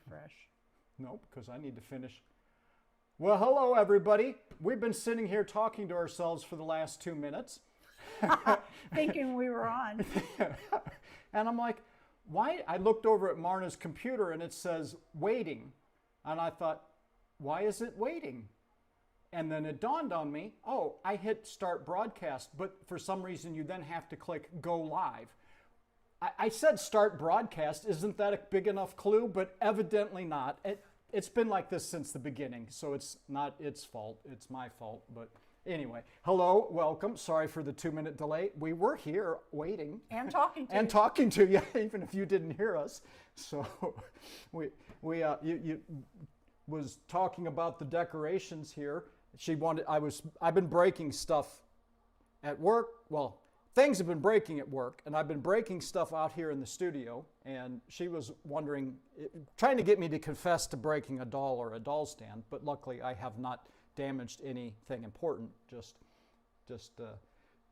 refresh. Nope, because I need to finish. Well, hello, everybody. We've been sitting here talking to ourselves for the last 2 minutes. Thinking we were on. And I'm like, why? I looked over at Marna's computer and it says waiting. And I thought, why is it waiting? And then it dawned on me, oh, I hit start broadcast, but for some reason you then have to click go live. I said start broadcast. Isn't that a big enough clue? But evidently not. It's been like this since the beginning, so it's not its fault. It's my fault. But anyway, hello, welcome. Sorry for the 2-minute delay. We were here waiting. And talking to you. And talking to you, even if you didn't hear us. So you was talking about the decorations here. I've been breaking stuff at work. Well, things have been breaking at work, and I've been breaking stuff out here in the studio, and she was wondering, trying to get me to confess to breaking a doll or a doll stand, but luckily I have not damaged anything important, just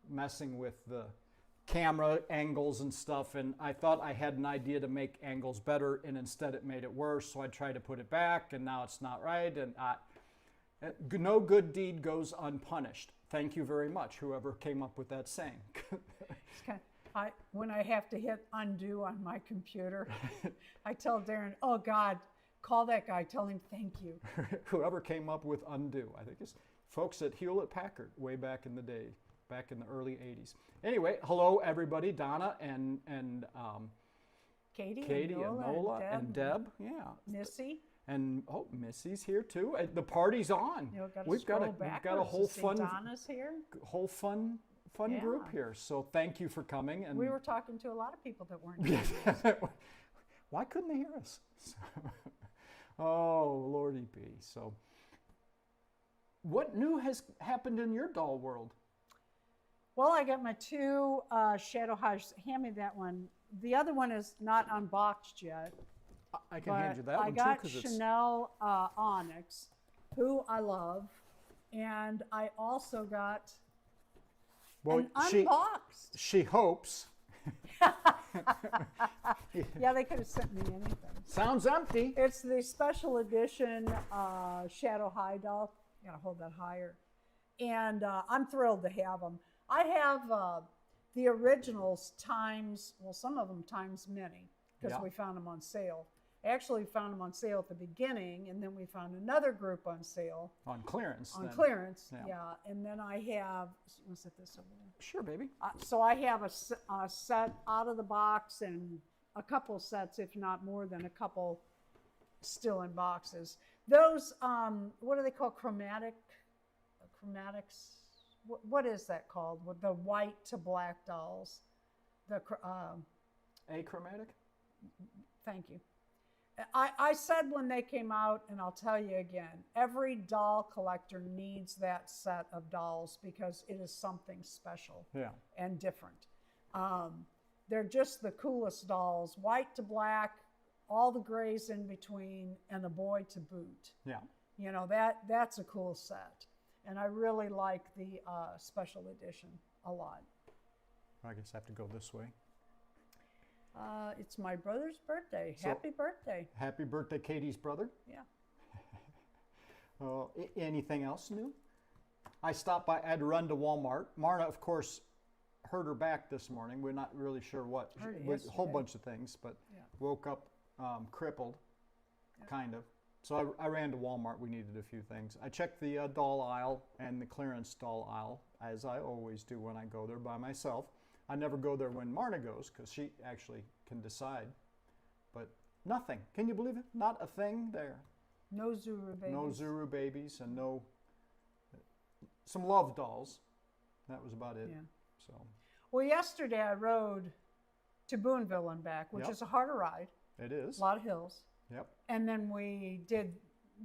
messing with the camera angles and stuff, and I thought I had an idea to make angles better, and instead it made it worse, so I tried to put it back, and now it's not right, and no good deed goes unpunished. Thank you very much, whoever came up with that saying. When I have to hit undo on my computer, I tell Darren, oh God, call that guy, tell him thank you. Whoever came up with undo, I think it's folks at Hewlett-Packard way back in the day, back in the early 80s. Anyway, hello everybody, Donna and Katie and Nola and Deb. Yeah. Missy. And Missy's here too. The party's on. We've got a whole fun Donna's here. Whole fun group here. So thank you for coming. And we were talking to a lot of people that weren't here. Why couldn't they hear us? Oh, Lordy be. So what new has happened in your doll world? Well, I got my 2 Shadow Highs. Hand me that one. The other one is not unboxed yet. I can hand you that one too. I got Chanel Onyx, who I love, and I also got an unboxed. She hopes. Yeah, they could have sent me anything. Sounds empty. It's the special edition Shadow High doll. You gotta hold that higher. And I'm thrilled to have them. I have the originals times, well, some of them times many, because we found them on sale. Actually found them on sale at the beginning, and then we found another group on sale. On clearance. Clearance, yeah. And then I have, you want to set this over there? Sure, baby. So I have a set out of the box and a couple sets, if not more than a couple, still in boxes. Those, what do they call chromatics? What is that called? With the white to black dolls. Achromatic? Thank you. I said when they came out, and I'll tell you again, every doll collector needs that set of dolls because it is something special and different. They're just the coolest dolls, white to black, all the grays in between, and a boy to boot. Yeah. You know, that's a cool set. And I really like the special edition a lot. I guess I have to go this way. It's my brother's birthday. Happy birthday. Happy birthday, Katie's brother. Yeah. Anything else new? I stopped by, I had to run to Walmart. Marna, of course, hurt her back this morning. We're not really sure what. A whole bunch of things, but woke up crippled, kind of. So I ran to Walmart. We needed a few things. I checked the doll aisle and the clearance doll aisle, as I always do when I go there by myself. I never go there when Marna goes because she actually can decide. But nothing. Can you believe it? Not a thing there. No Zuru babies. No Zuru babies and some love dolls. That was about it. Yeah. So. Well, yesterday I rode to Boonville and back, which is a harder ride. It is. A lot of hills. Yep. And then we did,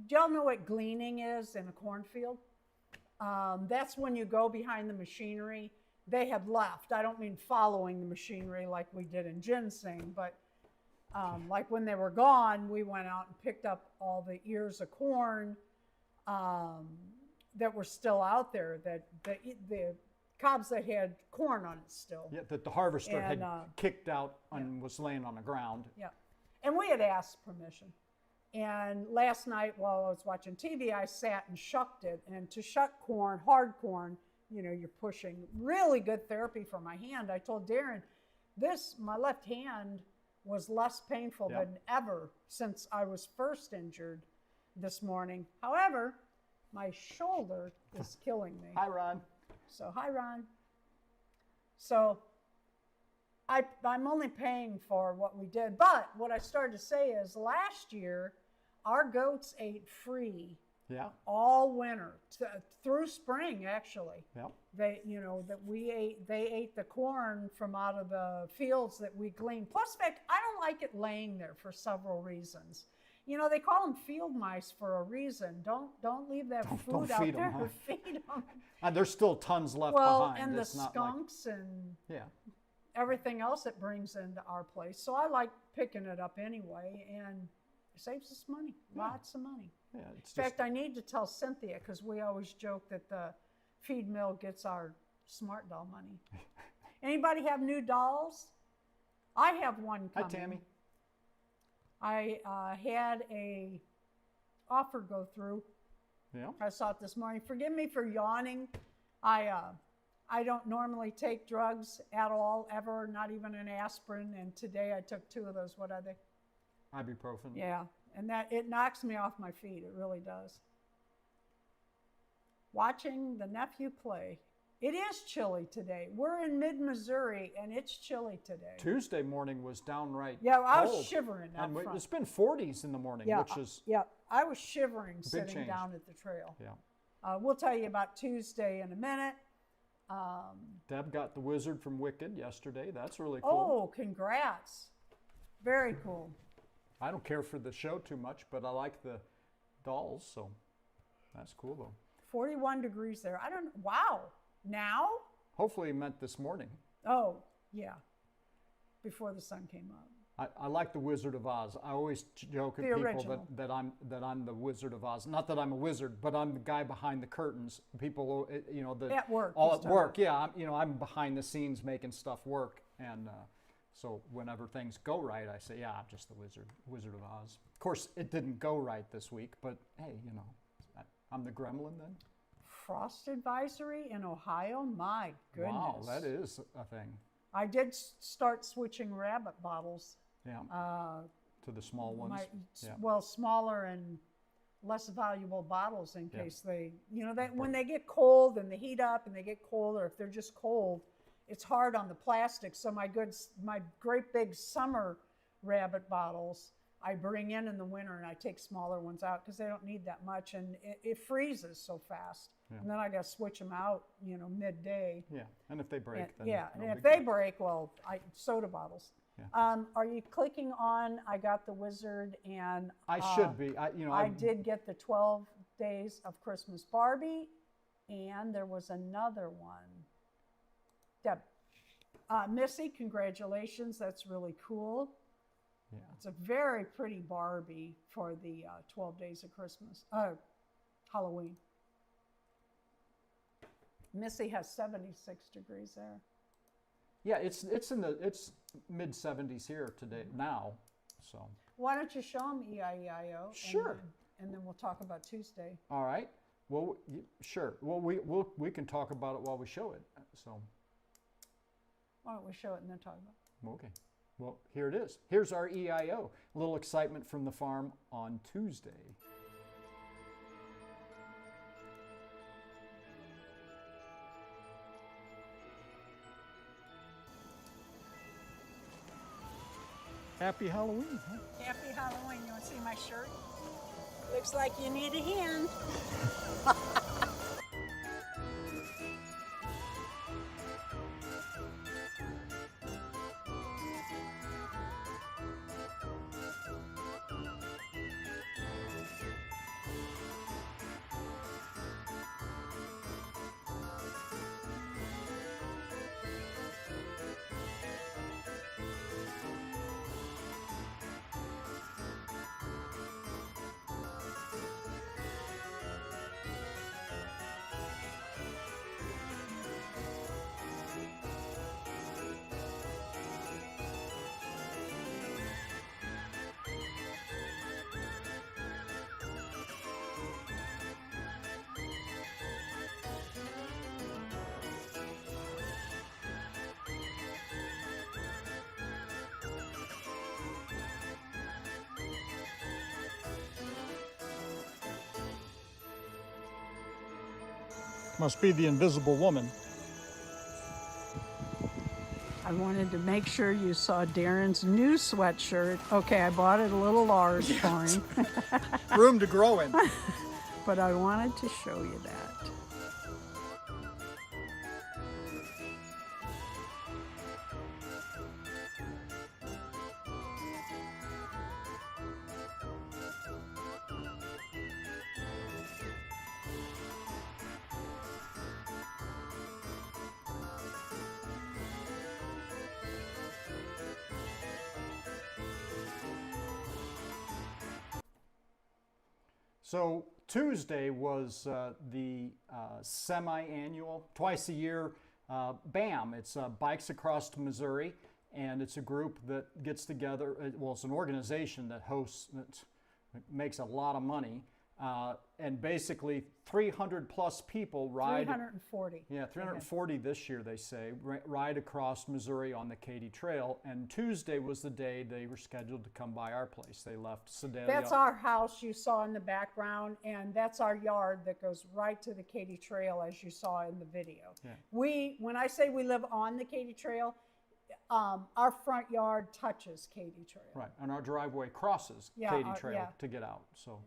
do y'all know what gleaning is in a cornfield? That's when you go behind the machinery. They had left. I don't mean following the machinery like we did in ginseng, but like when they were gone, we went out and picked up all the ears of corn that were still out there, that the cobs that had corn on it still. Yeah, that the harvester had kicked out and was laying on the ground. Yeah. And we had asked permission. And last night while I was watching TV, I sat and shucked it. And to shuck corn, hard corn, you know, you're pushing. Really good therapy for my hand. I told Darren, my left hand was less painful than ever since I was first injured this morning. However, my shoulder is killing me. Hi, Ron. So, hi, Ron. So, I'm only paying for what we did. But what I started to say is last year, our goats ate free all winter, through spring, actually. They, you know, they ate the corn from out of the fields that we gleaned. Plus, in fact, I don't like it laying there for several reasons. You know, they call them field mice for a reason. Don't leave that food out there. Them, huh? Feed them. And there's still tons left well, behind. And it's the skunks and everything else it brings into our place. So I like picking it up anyway, and it saves us money, lots of money. Yeah, in fact, I need to tell Cynthia, because we always joke that the feed mill gets our smart doll money. Anybody have new dolls? I have one coming. Hi, Tammy. I had a offer go through. Yeah. I saw it this morning. Forgive me for yawning. I don't normally take drugs at all, ever, not even an aspirin. And today I took 2 of those. What are they? Ibuprofen. Yeah, and it knocks me off my feet. It really does. Watching the nephew play. It is chilly today. We're in mid-Missouri, and it's chilly today. Tuesday morning was downright I was cold. shivering out front. It's been 40s in the morning, which is I was shivering sitting change. down at the trail. Yeah. We'll tell you about Tuesday in a minute. Deb got the wizard from Wicked yesterday. That's really cool. Oh, congrats. Very cool. I don't care for the show too much, but I like the dolls, so that's cool though. 41 degrees there. Wow. Now? Hopefully he meant this morning. Oh, yeah. Before the sun came up. I like the Wizard of Oz. I always joke at people that I'm the Wizard of Oz. Not that I'm a wizard, but I'm the guy behind the curtains. People, you know, at work. All at work, yeah. I'm behind the scenes making stuff work, and so whenever things go right, I say, yeah, I'm just the Wizard of Oz. Of course, it didn't go right this week, but hey, you know, I'm the gremlin then. Frost advisory in Ohio? My goodness. Wow, that is a thing. I did start switching rabbit bottles. To the small ones. Well, smaller and less valuable bottles in case they, you know, that when they get cold and they heat up and they get cold, or if they're just cold, it's hard on the plastic. So my great big summer rabbit bottles, I bring in the winter, and I take smaller ones out because they don't need that much, and it freezes so fast. And then I got to switch them out, you know, midday. Yeah, and if they break, then and if they break, well, soda bottles. Yeah. Are you clicking on? I got the wizard, and I should be. I did get the 12 Days of Christmas Barbie, and there was another one. Deb, Missy, congratulations! That's really cool. Yeah. It's a very pretty Barbie for the 12 Days of Christmas, Halloween. Missy has 76 degrees there. Yeah, it's mid 70s here today now. So why don't you show them EIEIO? Sure. And then we'll talk about Tuesday. All right. Well, sure. Well, we can talk about it while we show it. So why don't we show it and then talk about it? Okay. Well, here it is. Here's our EIO. A little excitement from the farm on Tuesday. Happy Halloween, huh? Happy Halloween. You want to see my shirt? Looks like you need a hand. Must be the Invisible Woman. I wanted to make sure you saw Darren's new sweatshirt. Okay, I bought it a little large for him, Room to grow in. but I wanted to show you that. So Tuesday was the semi-annual, twice a year, BAM. It's Bikes Across Missouri, and it's a group that gets together. Well, it's an organization that hosts, that makes a lot of money, and basically 300 plus people ride. 340. Yeah, 340 this year, they say, ride across Missouri on the Katy Trail. And Tuesday was the day they were scheduled to come by our place. They left Sedalia. That's our house you saw in the background, and that's our yard that goes right to the Katy Trail, as you saw in the video. Yeah. When I say we live on the Katy Trail, our front yard touches Katy Trail. Right, and our driveway crosses Katy Trail to get out. So.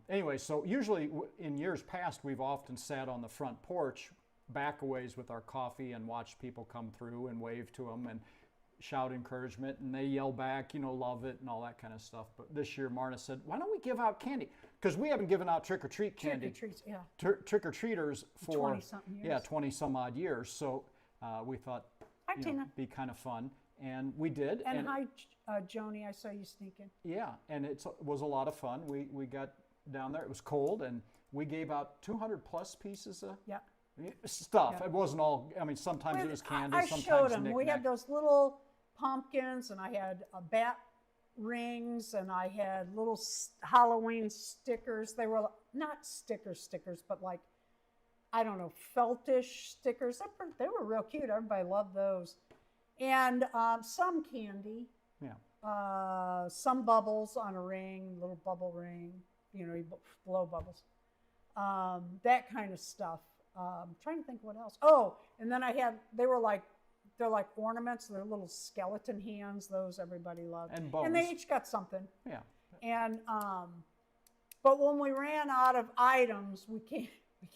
Anyway, so usually in years past, we've often sat on the front porch, back a ways with our coffee, and watched people come through and wave to them and shout encouragement, and they yell back, you know, love it and all that kind of stuff. But this year, Marna said, why don't we give out candy? Because we haven't given out trick-or-treat candy. Trick-or-treats, yeah. Trick-or-treaters for 20-something years. Yeah, 20-some-odd years. So we thought it'd be kind of fun. And we did. And hi, Joni, I saw you sneaking. Yeah, and it was a lot of fun. We got down there. It was cold, and we gave out 200 plus pieces of stuff. Yeah. It wasn't all, I mean, sometimes it was candy, I sometimes showed them. knick-knack. We had those little pumpkins, and I had bat rings, and I had little Halloween stickers. They were not stickers, but like, I don't know, feltish stickers. They were real cute. Everybody loved those. And some candy. Yeah. Some bubbles on a ring, little bubble ring, you know, you blow bubbles. That kind of stuff. I'm trying to think what else. Oh, and then they're like ornaments. They're little skeleton hands. Those everybody loved. And bows. And they each got something. Yeah. And, but when we ran out of items, we came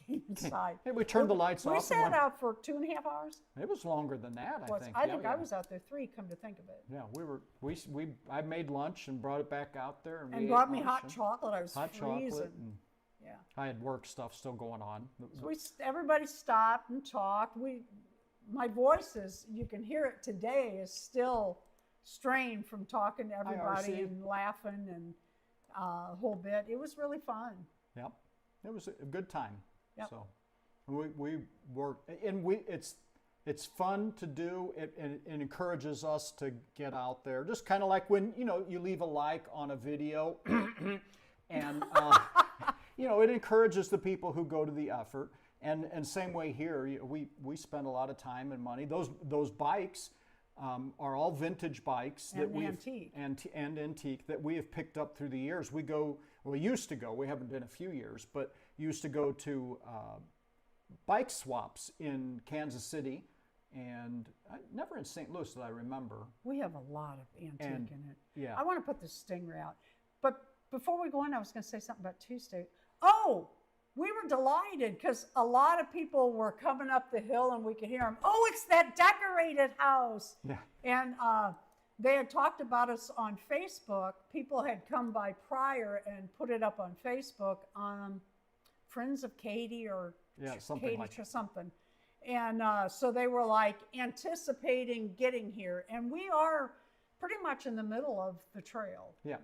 inside. Hey, we turned the lights off. We sat out for 2.5 hours. It was longer than that, I think. I think I was out there 3, come to think of it. Yeah, I made lunch and brought it back out there. And brought me hot chocolate. I was freezing. Chocolate. And yeah. I had work stuff still going on. So everybody stopped and talked. My voice you can hear it today, is still strained from talking to everybody and laughing and a whole bit. It was really fun. Yep. It was a good time. Yep. So we worked, and it's fun to do. It encourages us to get out there. Just kind of like when you leave a like on a video, and it encourages the people who go to the effort. And same way here, we spend a lot of time and money. Those bikes are all vintage bikes and antique. And antique that we have picked up through the years. We used to go. We haven't been a few years, but used to go to bike swaps in Kansas City, and never in St. Louis that I remember. We have a lot of antique in it. Yeah. I want to put the Stinger out, but before we go on, I was going to say something about Tuesday. Oh, we were delighted because a lot of people were coming up the hill, and we could hear them. Oh, it's that decorated house. Yeah. And they had talked about us on Facebook. People had come by prior and put it up on Facebook on Friends of Katy or something Katy like or something. And so they were like anticipating getting here. And we are pretty much in the middle of the trail. Yeah.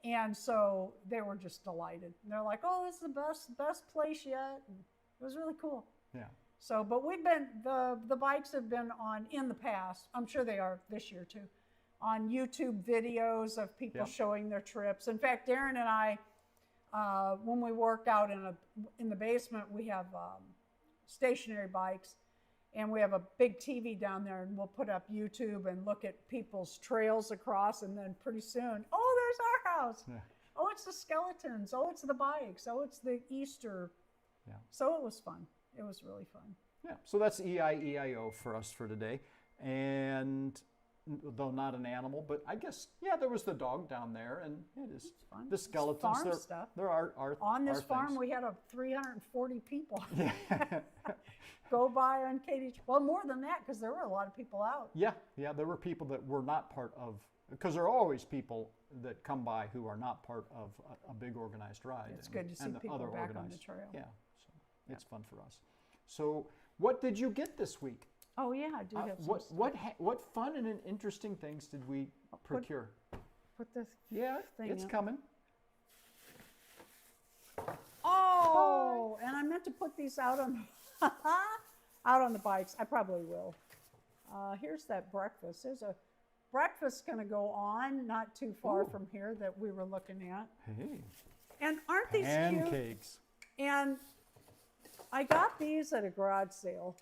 And so they were just delighted. And they're like, oh, this is the best place yet. And it was really cool. Yeah. So, but we've been, the bikes have been on, in the past, I'm sure they are this year too, on YouTube videos of people showing their trips. In fact, Darren and I, when we work out in the basement, we have stationary bikes, and we have a big TV down there, and we'll put up YouTube and look at people's trails across, and then pretty soon, oh, there's our house. Yeah. Oh, it's the skeletons. Oh, it's the bikes. Oh, it's the Easter Yeah. So it was fun. It was really fun. Yeah. So that's EIEIO for us for today. And though not an animal, but I guess, yeah, there was the dog down there, and it is fun. the skeletons. Farm stuff. There are on this farm, things. we had 340 people Yeah. go by on Katie's. Well, more than that, because there were a lot of people out. Yeah, there were people that were not part of, because there are always people that come by who are not part of a big organized ride. It's good to see people other back on the organized, trail. Yeah, so it's fun for us. So what did you get this week? Oh yeah, I do have some stuff. What fun and interesting things did we procure? Put this thing it's up. coming. Oh, and I meant to put these out on out on the bikes. I probably will. Here's that breakfast. There's a breakfast going to go on not too far from here that we were looking at. Hey. And aren't these cute? Pancakes. And I got these at a garage sale.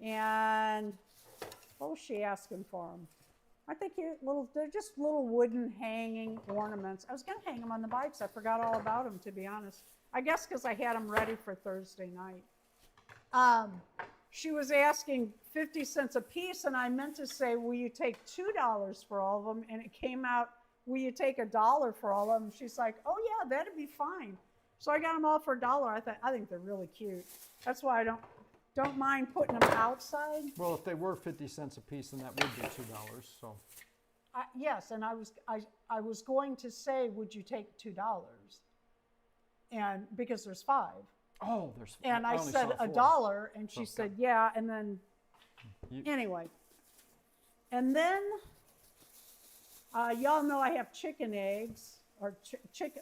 And what was she asking for them? Aren't they cute? They're just little wooden hanging ornaments. I was going to hang them on the bikes. I forgot all about them, to be honest. I guess because I had them ready for Thursday night. She was asking 50 cents a piece, and I meant to say, will you take $2 for all of them? And it came out, will you take $1 for all of them? She's like, oh yeah, that'd be fine. So I got them all for $1. I think they're really cute. That's why I don't mind putting them outside. Well, if they were 50 cents a piece, then that would be $2. So. Yes, and I was going to say, would you take $2? And because there's 5. Oh, there's. And I said $1, and she said, yeah, and then, anyway. And then, y'all know I have chicken eggs, or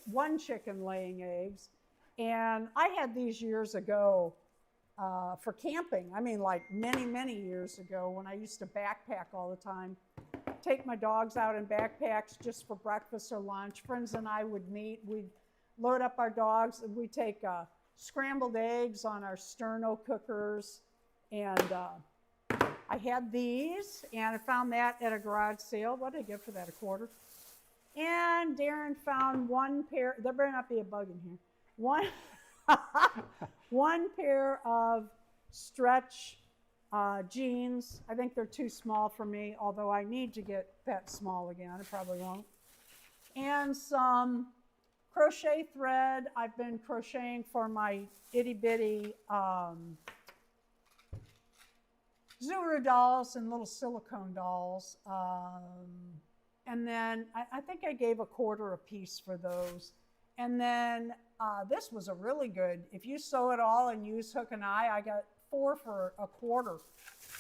one chicken laying eggs. And I had these years ago for camping. I mean, like many, many years ago when I used to backpack all the time. Take my dogs out in backpacks just for breakfast or lunch. Friends and I would meet. We'd load up our dogs, and we'd take scrambled eggs on our sterno cookers. And I had these, and I found that at a garage sale. What did I get for that, $0.25? And Darren found one pair, there better not be a bug in here, one pair of stretch jeans. I think they're too small for me, although I need to get that small again. I probably won't. And some crochet thread. I've been crocheting for my itty bitty Zuru dolls and little silicone dolls. And then I think I gave $0.25 a piece for those. And then this was a really good, if you sew it all and use hook and eye, I got 4 for $0.25.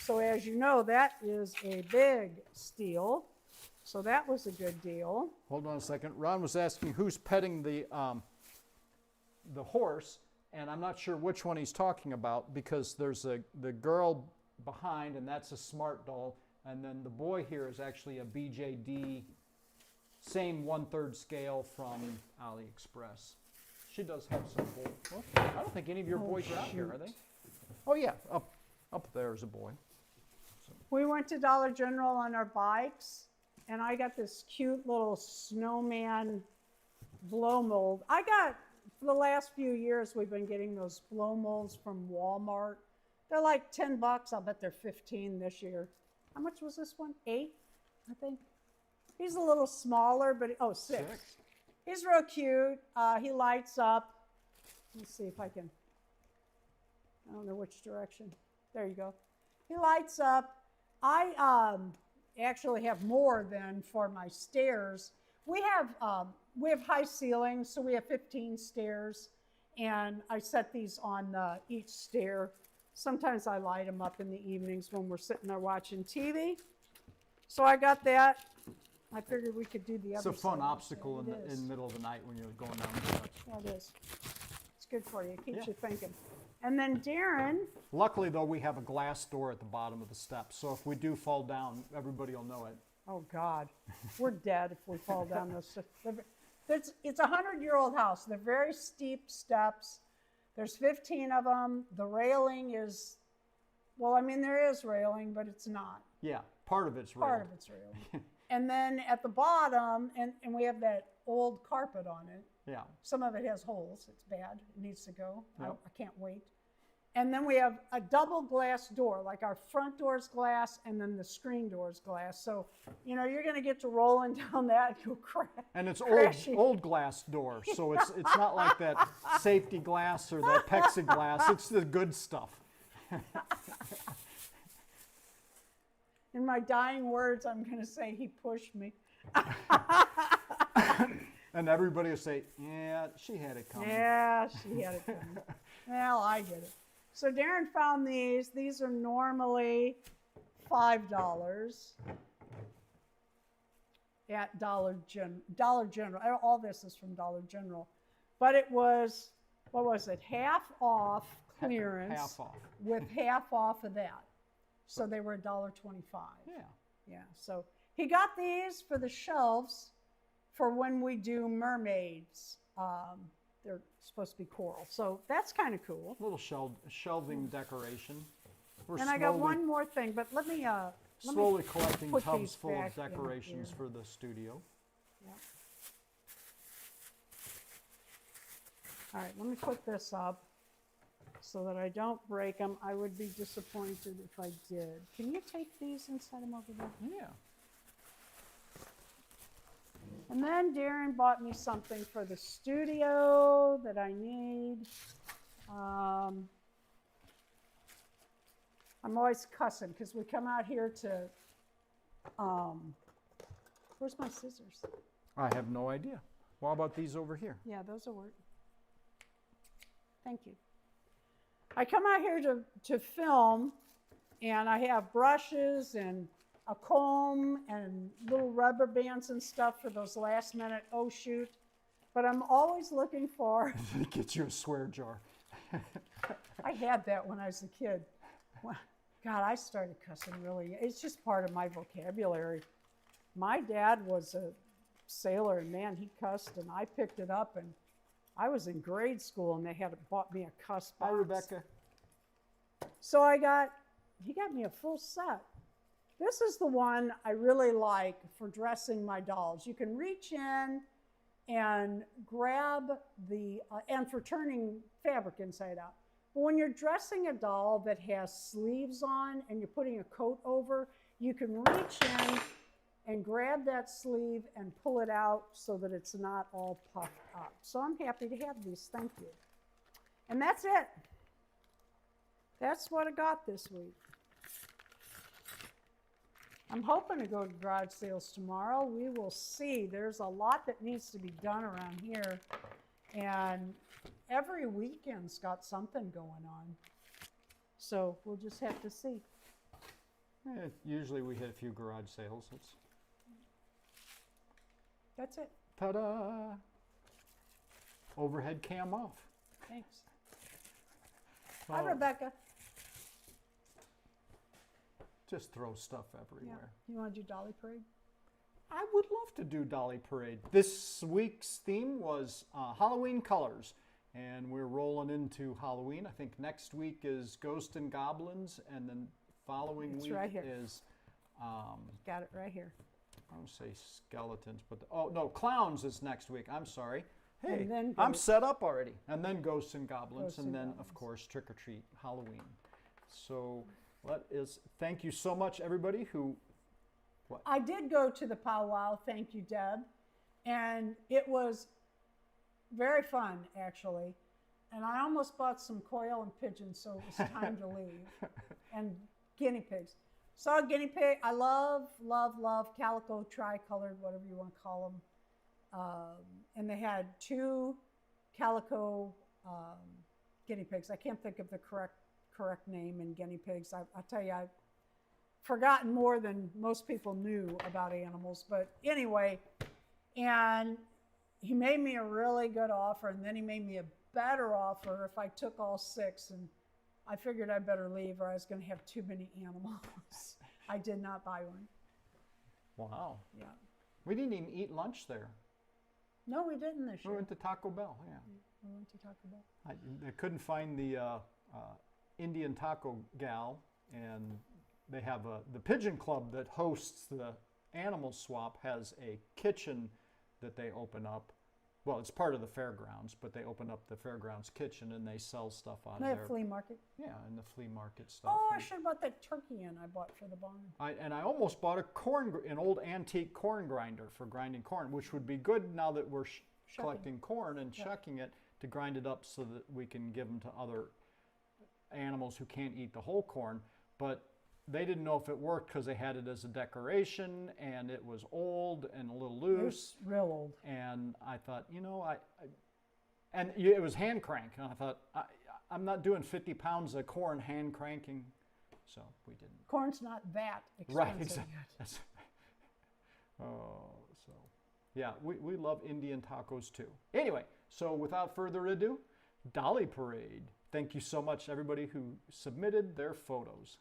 So as you know, that is a big steal. So that was a good deal. Hold on a second. Ron was asking who's petting the horse, and I'm not sure which one he's talking about because there's the girl behind, and that's a smart doll. And then the boy here is actually a BJD, same 1/3 scale from AliExpress. She does have some boys. Well, I don't think any of your boys are out here, are they? Oh yeah, up there is a boy. So. We went to Dollar General on our bikes, and I got this cute little snowman blow mold. For the last few years, we've been getting those blow molds from Walmart. They're like $10. I'll bet they're 15 this year. How much was this one? 8, I think. He's a little smaller, but 6. He's real cute. He lights up. Let's see if I can. I don't know which direction. There you go. He lights up. I actually have more than for my stairs. We have high ceilings, so we have 15 stairs, and I set these on each stair. Sometimes I light them up in the evenings when we're sitting there watching TV. So I got that. I figured we could do the other side. It's a fun obstacle in the middle of the night when you're going down the steps. Yeah, it is. It's good for you. It keeps you thinking. And then Darren. Luckily, though, we have a glass door at the bottom of the steps, so if we do fall down, everybody will know it. Oh, God. We're dead if we fall down those steps. It's a 100-year-old house. They're very steep steps. There's 15 of them. The railing is, well, I mean, there is railing, but it's not. Yeah, part of it's railing. Part of it's railing. And then at the bottom, and we have that old carpet on it. Yeah. Some of it has holes. It's bad. It needs to go. Yep. I can't wait. And then we have a double glass door, like our front door's glass and then the screen door's glass. So, you know, you're going to get to rolling down that and go crash. And it's crashing. old glass door, so it's not like that safety glass or that plexiglass. It's the good stuff. In my dying words, I'm going to say he pushed me. And everybody will say, yeah, she had it coming. Yeah, she had it coming. Well, I get it. So Darren found these. These are normally $5 at Dollar General. All this is from Dollar General. But it was, what was it, half off clearance. Half off. With half off of that. So they were $1.25. Yeah. Yeah, so he got these for the shelves for when we do mermaids. They're supposed to be coral, so that's kind of cool. Little shelving decoration. And I got one more thing, but let me slowly collecting put tubs these full of back in decorations here. for the studio. Yep. All right, let me put this up so that I don't break them. I would be disappointed if I did. Can you take these and set them over there? Yeah. And then Darren bought me something for the studio that I need. I'm always cussing because we come out here to, where's my scissors? I have no idea. What about these over here? Yeah, those will work. Thank you. I come out here to film, and I have brushes and a comb and little rubber bands and stuff for those last minute, oh shoot. But I'm always looking for. Get you a swear jar. I had that when I was a kid. Well, God, I started cussing really. It's just part of my vocabulary. My dad was a sailor, and man, he cussed, and I picked it up, and I was in grade school, and they had bought me a cuss box. Hi, Rebecca. So he got me a full set. This is the one I really like for dressing my dolls. You can reach in and grab and for turning fabric inside out. But when you're dressing a doll that has sleeves on and you're putting a coat over, you can reach in and grab that sleeve and pull it out so that it's not all puffed up. So I'm happy to have these, thank you. And that's it. That's what I got this week. I'm hoping to go to garage sales tomorrow. We will see. There's a lot that needs to be done around here. And every weekend's got something going on. So we'll just have to see. Yeah, usually we hit a few garage sales. That's it. Ta-da! Overhead cam off. Thanks. Hi, Rebecca. Just throw stuff everywhere. Yeah. You want to do Dolly Parade? I would love to do Dolly Parade. This week's theme was Halloween colors, and we're rolling into Halloween. I think next week is Ghosts and Goblins, and then following week right here. is Got it right here. I don't say skeletons, but oh no, clowns is next week. I'm sorry. Hey, And then I'm set up already. And then Ghosts and Goblins, Ghosts and and then Goblins. of course Trick or Treat Halloween. So thank you so much, everybody who. What? I did go to the powwow, thank you, Deb, and it was very fun, actually. And I almost bought some quail and pigeons, so it was time to leave. And guinea pigs. Saw a guinea pig. I love, love, love calico, tricolored, whatever you want to call them. And they had 2 calico guinea pigs. I can't think of the correct name in guinea pigs. I'll tell you, I've forgotten more than most people knew about animals. But anyway, and he made me a really good offer, and then he made me a better offer if I took all 6. And I figured I'd better leave or I was going to have too many animals. I did not buy one. Wow. Yeah. We didn't even eat lunch there. No, we didn't this year. We went to Taco Bell, yeah. We went to Taco Bell. I couldn't find the Indian taco gal, and they have the Pigeon Club that hosts the animal swap has a kitchen that they open up. Well, it's part of the fairgrounds, but they open up the fairgrounds kitchen and they sell stuff out of They have there. flea market. Yeah, and the flea market stuff. Oh, I And should have bought that turkey in I bought for the barn. I almost bought an old antique corn grinder for grinding corn, which would be good now that we're collecting corn and shucking it, to grind it up so that we can give them to other animals who can't eat the whole corn. But they didn't know if it worked because they had it as a decoration, and it was old and a little loose. It's real old. And I thought, you know, it was hand crank, and I thought, I'm not doing 50 pounds of corn hand cranking, so we didn't. Corn's not that expensive Right, exactly. yet. Oh, so yeah, we love Indian tacos too. Anyway, so without further ado, Dolly Parade. Thank you so much, everybody who submitted their photos.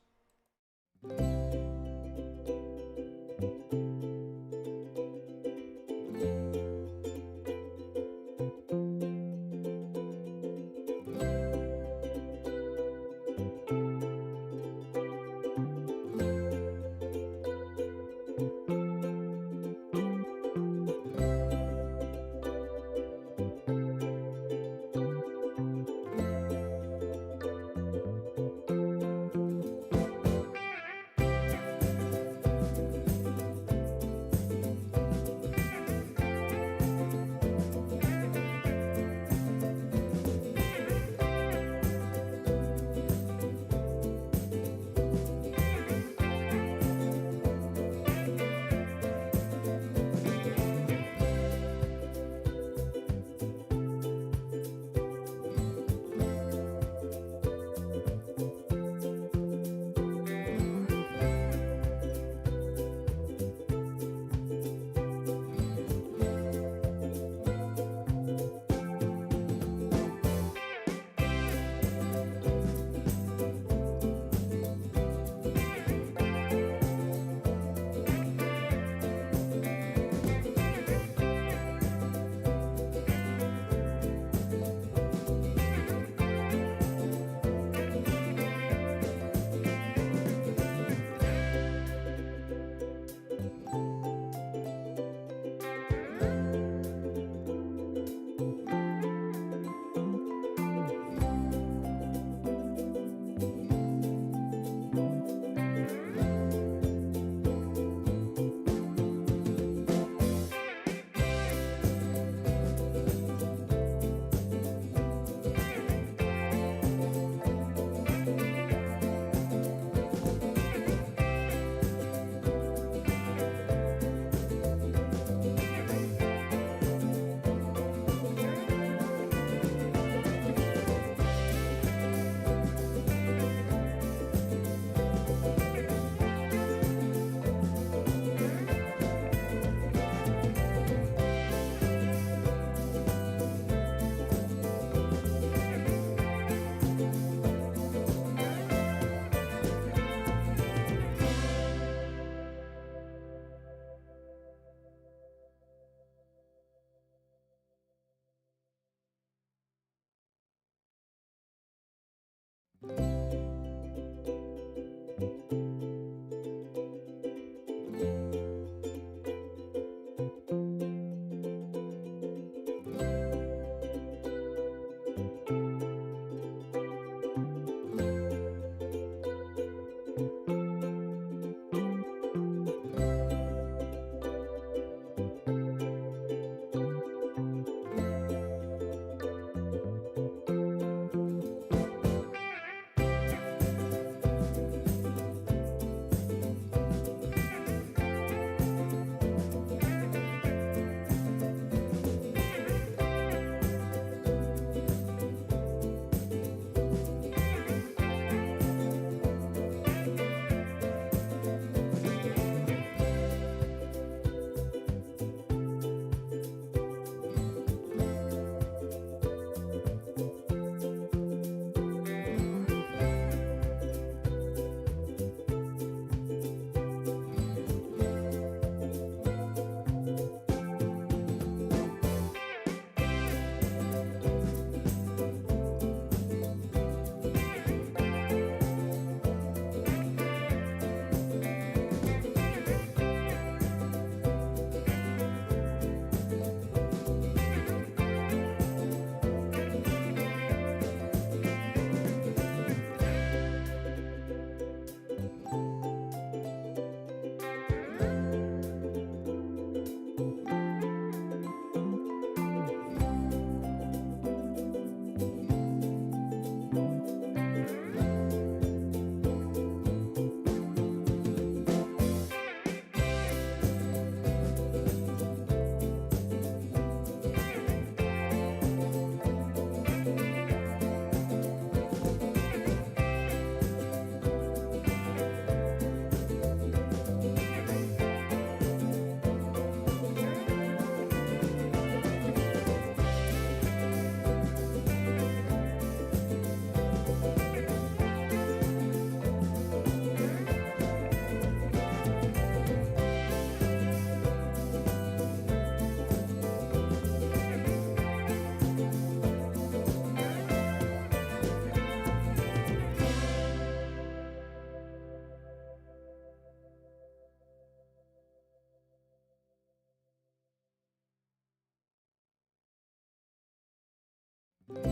Okay,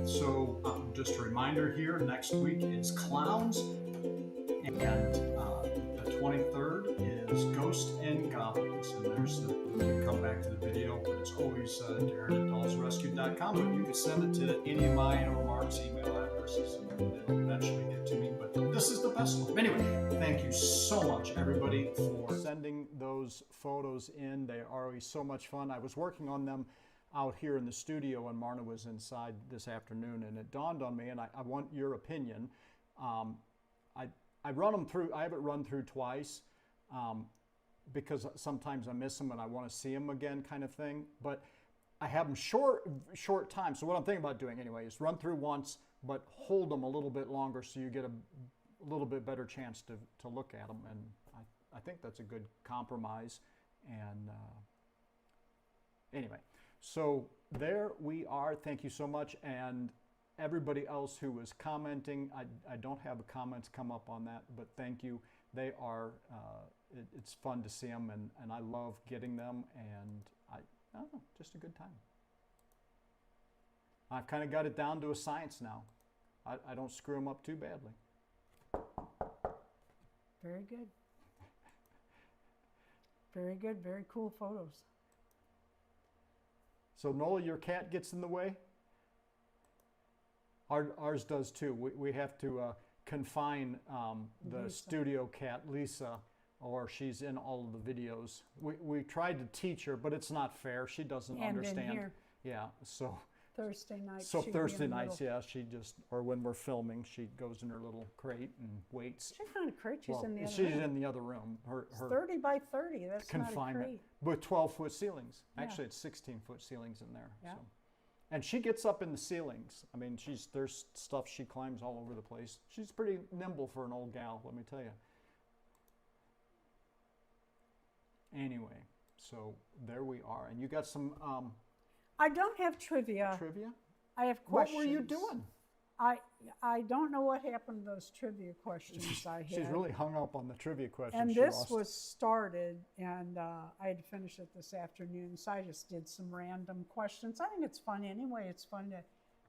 so just a reminder here, next week is Clowns, and the 23rd is Ghosts and Goblins, and there's the, you can come back to the video, but it's always Darren@dollsrescued.com, but you can send it to any of mine or Mark's email addresses, and it'll eventually get to me, but this is the best one. Anyway, thank you so much, everybody, for sending those photos in. They are always so much fun. I was working on them out here in the studio, and Marna was inside this afternoon, and it dawned on me, and I want your opinion. I run them through. I have it run through twice because sometimes I miss them and I want to see them again, kind of thing. But I have them short time. So what I'm thinking about doing anyway is run through once, but hold them a little bit longer so you get a little bit better chance to look at them. And I think that's a good compromise. And anyway. So there we are. Thank you so much. And everybody else who was commenting, I don't have the comments come up on that, but thank you. They are, it's fun to see them, and I love getting them, and I don't know, just a good time. I've kind of got it down to a science now. I don't screw them up too badly. Very good. Very good, very cool photos. So Nola, your cat gets in the way? Ours does too. We have to confine the Lisa. studio cat, Lisa, or she's in all of the videos. We tried to teach her, but it's not fair. She doesn't understand. In here. Yeah, so Thursday night. so Thursday nights, yeah, she just, or when we're filming, she goes in her little crate and waits. She's not a crate. She's in the other She's room. in the other room. Her It's 30 by 30. That's confinement not a crate. with 12-foot ceilings. Yeah. Actually, it's 16-foot ceilings in there. Yeah. So. And she gets up in the ceilings. I mean, there's stuff she climbs all over the place. She's pretty nimble for an old gal, let me tell you. Anyway, so there we are. And you got some I don't have trivia. trivia? I have questions. What were you doing? I don't know what happened to those trivia questions I had. She's really hung up on the trivia questions. And she this lost. was started, and I had to finish it this afternoon, so I just did some random questions. I think it's fun anyway. It's fun to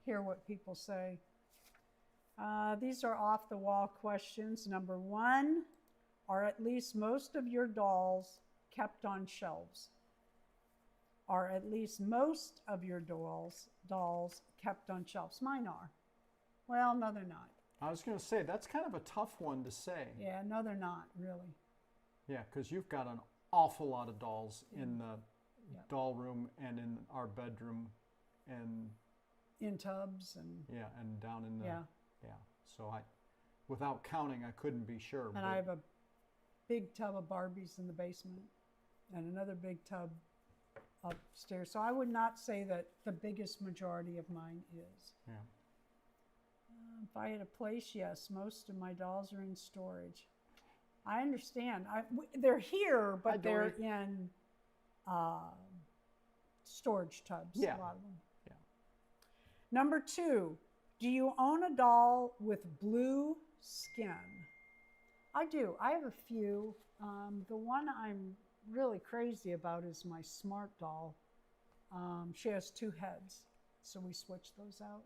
hear what people say. These are off-the-wall questions. Number 1, are at least most of your dolls kept on shelves? Are at least most of your dolls kept on shelves? Mine are. Well, no, they're not. I was going to say, that's kind of a tough one to say. Yeah, no, they're not, really. Yeah, because you've got an awful lot of dolls in the Yep. doll room and in our bedroom and In tubs and and down in the yeah. So without counting, I couldn't be sure. And but I have a big tub of Barbies in the basement and another big tub upstairs. So I would not say that the biggest majority of mine is. yeah. If I had a place, yes, most of my dolls are in storage. I understand. They're here, but they're in storage tubs, Yeah. a lot of them. Yeah. Number 2, do you own a doll with blue skin? I do. I have a few. The one I'm really crazy about is my Smart doll. She has 2 heads, so we switch those out.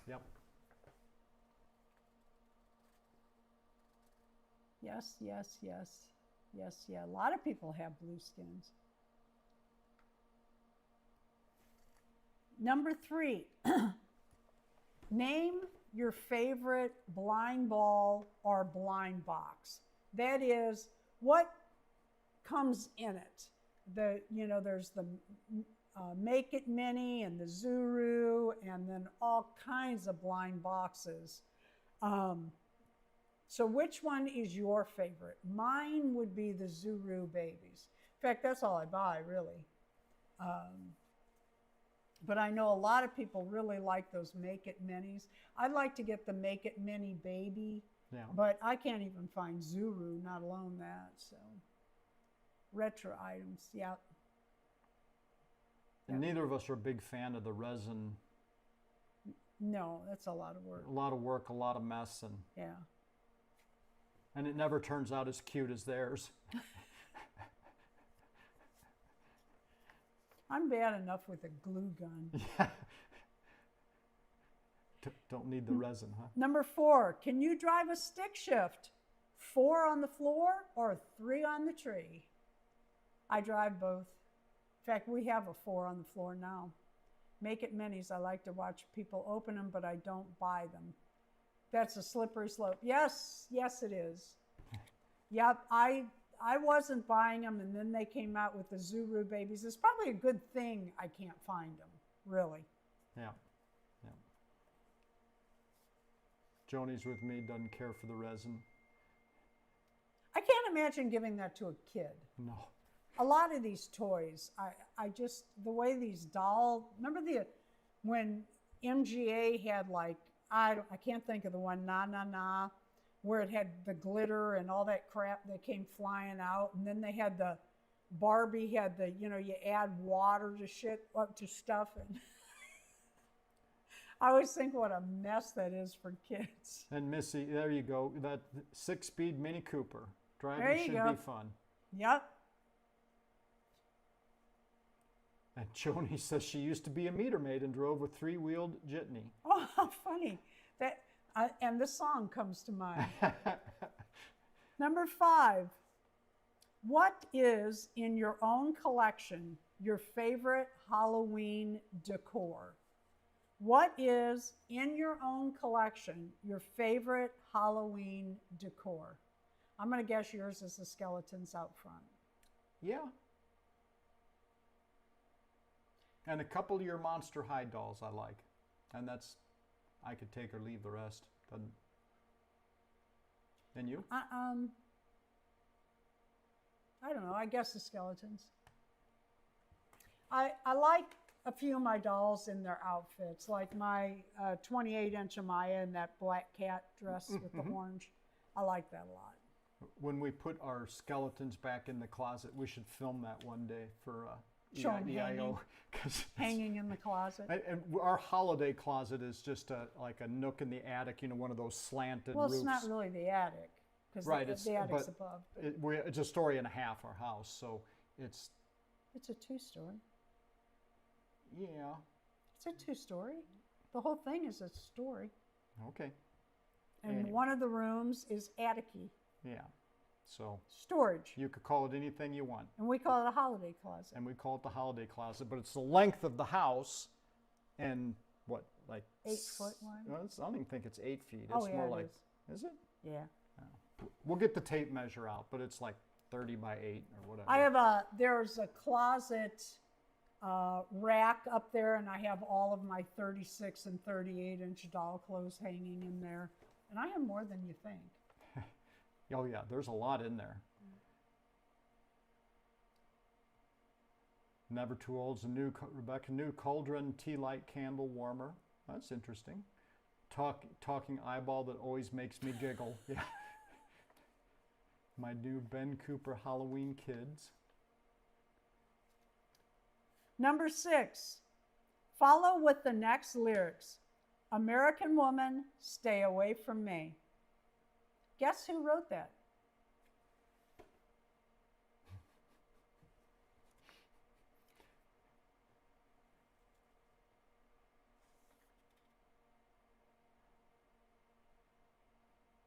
Yep. Yes, yes, yes, yes, yeah. A lot of people have blue skins. Number 3, name your favorite blind ball or blind box. That is, what comes in it? There's the Make It Mini and the Zuru, and then all kinds of blind boxes. So which one is your favorite? Mine would be the Zuru babies. In fact, that's all I buy, really. But I know a lot of people really like those Make It Minis. I'd like to get the Make It Mini baby, but I can't even find Zuru, not alone that. So retro items, yeah. And neither of us are a big fan of the resin. No, that's a lot of work. A lot of work, a lot of mess, Yeah. and it never turns out as cute as theirs. I'm bad enough with a glue gun. Yeah. Don't need the resin, huh? Number 4, can you drive a stick shift? 4 on the floor or 3 on the tree? I drive both. In fact, we have a 4 on the floor now. Make it minis. I like to watch people open them, but I don't buy them. That's a slippery slope. Yes, yes it is. Yep, I wasn't buying them, and then they came out with the Zuru babies. It's probably a good thing I can't find them, really. Yeah. Yeah. Joni's with me, doesn't care for the resin. I can't imagine giving that to a kid. No. A lot of these toys, I just, the way these remember when MGA had like, I can't think of the one, where it had the glitter and all that crap that came flying out. And then they had the, Barbie had the, you add water to stuff. And I always think what a mess that is for kids. And Missy, there you go, that 6-speed Mini Cooper. There Driving you should go. be fun. Yep. And Joni says she used to be a meter maid and drove a 3-wheeled jitney. Oh, how funny. And this song comes to mind. Number 5, what is in your own collection your favorite Halloween decor? What is in your own collection your favorite Halloween decor? I'm going to guess yours is the skeletons out front. Yeah. And a couple of your Monster High dolls I like. And that's, I could take or leave the rest. Doesn't. And you? I don't know. I guess the skeletons. I like a few of my dolls in their outfits, like my 28-inch Amaya in that black cat dress with the orange. I like that a lot. When we put our skeletons back in the closet, we should film that one day for Show 'em EIO. Hanging in the closet. And our holiday closet is just like a nook in the attic, one of those slanted roofs. Well, it's not really the attic, because right, the attic's above. It's a story and a half, our house, so it's... It's a 2-story. Yeah. It's a 2-story. The whole thing is a story. Okay. And anyway. one of the rooms is attic-y. Yeah. So storage. You could call it anything you want. And we call it a holiday closet. And we call it the holiday closet, but it's the length of the house and what, like 8 foot wide? Well, I don't even think it's 8 feet. It's Oh, yeah, more it like, is. is it? Yeah. Oh. We'll get the tape measure out, but it's like 30 by 8 or whatever. I have there's a closet rack up there, and I have all of my 36 and 38-inch doll clothes hanging in there. And I have more than you think. Oh yeah, there's a lot in there. Never Too Old's a Rebecca new cauldron tea light candle warmer. That's interesting. Talking eyeball that always makes me giggle. Yeah. My new Ben Cooper Halloween kids. Number 6, follow with the next lyrics. American woman, stay away from me. Guess who wrote that?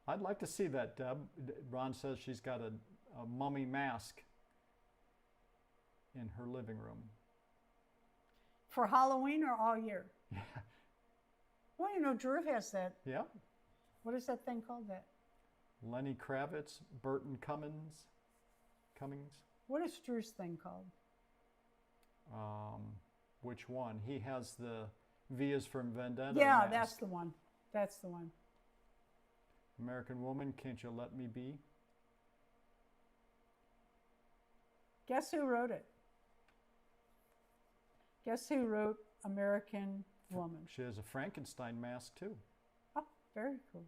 I'd like to see that, Deb. Ron says she's got a mummy mask in her living room. For Halloween or all year? Yeah. Well, Drew has that. Yeah. What is that thing called? That? Lenny Kravitz, Burton Cummings. What is Drew's thing called? Which one? He has the V is from Vendetta. Yeah, mask. that's the one. That's the one. American Woman, Can't You Let Me Be? Guess who wrote it? Guess who wrote American Woman? She has a Frankenstein mask too. Oh, very cool.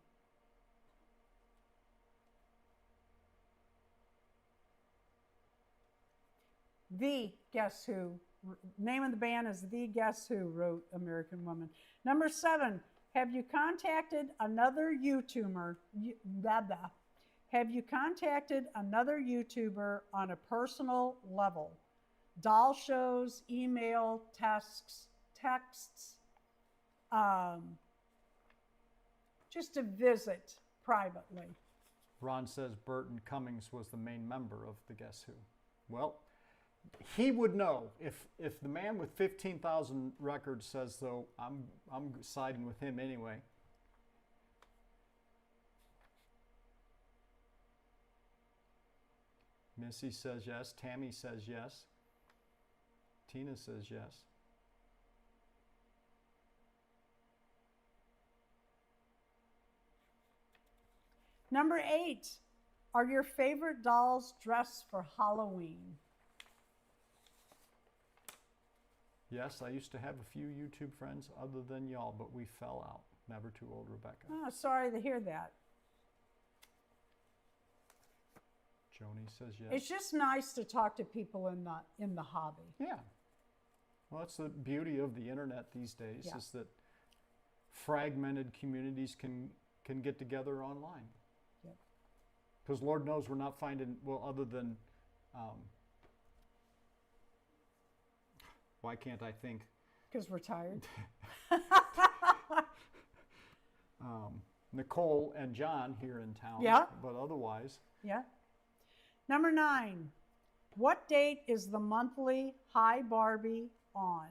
The Guess Who. Name of the band is The Guess Who wrote American Woman. Number 7, have you contacted another YouTuber? Have you contacted another YouTuber on a personal level? doll shows, email, texts, just to visit privately. Ron says Burton Cummings was the main member of the Guess Who. Well, he would know. If the man with 15,000 records says so, I'm siding with him anyway. Missy says yes. Tammy says yes. Tina says yes. Number 8, are your favorite dolls dressed for Halloween? Yes, I used to have a few YouTube friends other than y'all, but we fell out. Never too old, Rebecca. Oh, sorry to hear that. Joni says yes. It's just nice to talk to people in the hobby. Yeah. Well, that's the beauty of the internet these days, Yeah. is that fragmented communities can get together online. Because Lord knows we're not finding, well, other than, why can't I think? Because we're tired. Nicole and John here in town. Yeah. But otherwise. Yeah. Number 9, what date is the monthly Hi Barbie on?